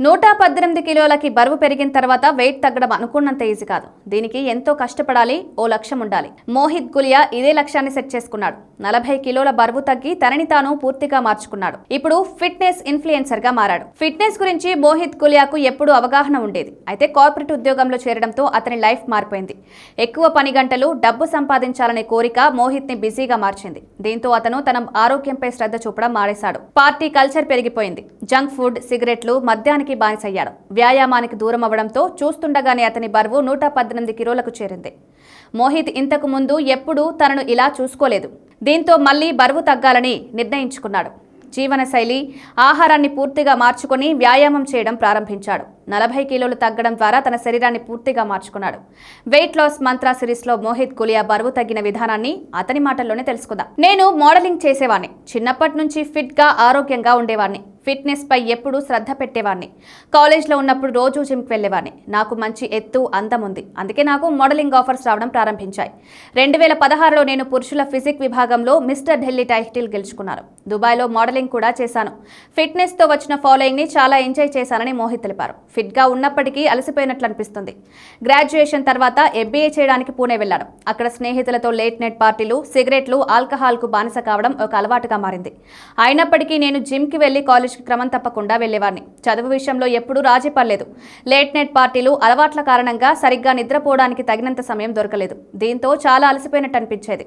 118 కిలోలకి బరువు పెరిగిన తర్వాత వెయిట్ తగ్గడం అనుకున్నంత ఈజీ కాదు. దీనికి ఎంతో కష్టపడాలి, ఓ లక్ష్యం ఉండాలి. మోహిత్ గులియా ఇదే లక్ష్యాన్ని సెట్ చేసుకున్నాడు. 40 కిలోల బరువు తగ్గి తనని తాను పూర్తిగా మార్చుకున్నాడు. ఇప్పుడు ఫిట్నెస్ ఇన్ఫ్లుయెన్సర్ గా మారాడు. ఫిట్నెస్ గురించి మోహిత్ గులియాకు ఎప్పుడూ అవగాహన ఉండేది. అయితే కార్పొరేట్ ఉద్యోగంలో చేరడంతో అతని లైఫ్ మారిపోయింది. ఎక్కువ పని గంటలు, డబ్బు సంపాదించాలనే కోరిక మోహిత్ ని బిజీగా మార్చింది. దీంతో అతను తన ఆరోగ్యంపై శ్రద్ధ చూపడం మానేశాడు. పార్టీ కల్చర్ పెరిగిపోయింది. జంక్ ఫుడ్, సిగరెట్లు, మద్యానికి బానిసయ్యాడు. వ్యాయామానికి దూరం అవ్వడంతో చూస్తుండగానే అతని బరువు 118 కిలోలకు చేరింది. మోహిత్ ఇంతకు ముందు ఎప్పుడూ తనను ఇలా చూసుకోలేదు. దీంతో మళ్లీ బరువు తగ్గాలని నిర్ణయించుకున్నాడు. జీవనశైలి, ఆహారాన్ని పూర్తిగా మార్చుకొని వ్యాయామం చేయడం ప్రారంభించాడు. 40 కిలోలు తగ్గడం ద్వారా తన శరీరాన్ని పూర్తిగా మార్చుకున్నాడు. వెయిట్ లాస్ మంత్ర సిరీస్లో మోహిత్ గులియా బరువు తగ్గిన విధానాన్ని అతని మాటల్లోనే తెలుసుకుందాం. నేను మోడలింగ్ చేసేవాడిని. చిన్నప్పటి నుంచి ఫిట్గా, ఆరోగ్యంగా ఉండేవాడిని. ఫిట్నెస్ పై ఎప్పుడూ శ్రద్ధ పెట్టేవాడిని. కాలేజ్లో ఉన్నప్పుడు రోజు జిమ్కి వెళ్ళేవాడిని. నాకు మంచి ఎత్తు, అందం ఉంది. అందుకే నాకు మోడలింగ్ ఆఫర్స్ రావడం ప్రారంభించాయి. 2016లో నేను పురుషుల ఫిజిక్ విభాగంలో మిస్టర్ ఢిల్లీ టైటిల్ గెలుచుకున్నాను. దుబాయ్లో మోడలింగ్ కూడా చేశాను. ఫిట్నెస్తో వచ్చిన ఫాలోయింగ్ని చాలా ఎంజాయ్ చేశానని మోహిత్ తెలిపారు. ఫిట్గా ఉన్నప్పటికీ అలసిపోయినట్లు అనిపిస్తుంది. గ్రాడ్యుయేషన్ తర్వాత MBA చేయడానికి పూణే వెళ్లాను. అక్కడ స్నేహితులతో లేట్ నైట్ పార్టీలు, సిగరెట్లు, ఆల్కహాల్కు బానిస కావడం ఒక అలవాటుగా మారింది. అయినప్పటికీ నేను జిమ్కి వెళ్లి కాలేజ్ క్రమం తప్పకుండా వెళ్లేవాడిని. చదువు విషయంలో ఎప్పుడూ రాజీ పడలేదు. లేట్ నైట్ పార్టీలు, అలవాట్ల కారణంగా సరిగ్గా నిద్రపోవడానికి తగినంత సమయం దొరకలేదు. దీంతో చాలా అలసిపోయినట్టు అనిపించేది.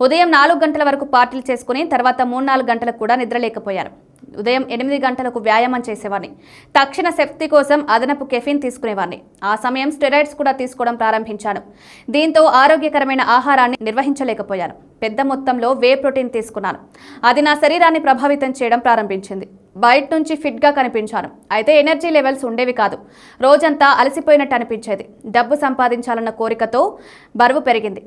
ఉదయం 4 గంటల వరకు పార్టీలు చేసుకుని తర్వాత 3-4 గంటలకు కూడా నిద్రలేకపోయాను. ఉదయం 8 గంటలకు వ్యాయామం చేసేవాడిని. తక్షణ శక్తి కోసం అదనపు కెఫిన్ తీసుకునేవాడిని. ఆ సమయం స్టెరాయిడ్స్ కూడా తీసుకోవడం ప్రారంభించాను. దీంతో ఆరోగ్యకరమైన ఆహారాన్ని నిర్వహించలేకపోయాను. పెద్ద మొత్తంలో వే ప్రోటీన్ తీసుకున్నాను. అది నా శరీరాన్ని ప్రభావితం చేయడం ప్రారంభించింది. బయట నుంచి ఫిట్గా కనిపించాను. అయితే ఎనర్జీ లెవెల్స్ ఉండేవి కాదు. రోజంతా అలసిపోయినట్టు అనిపించేది. డబ్బు సంపాదించాలన్న కోరికతో బరువు పెరిగింది.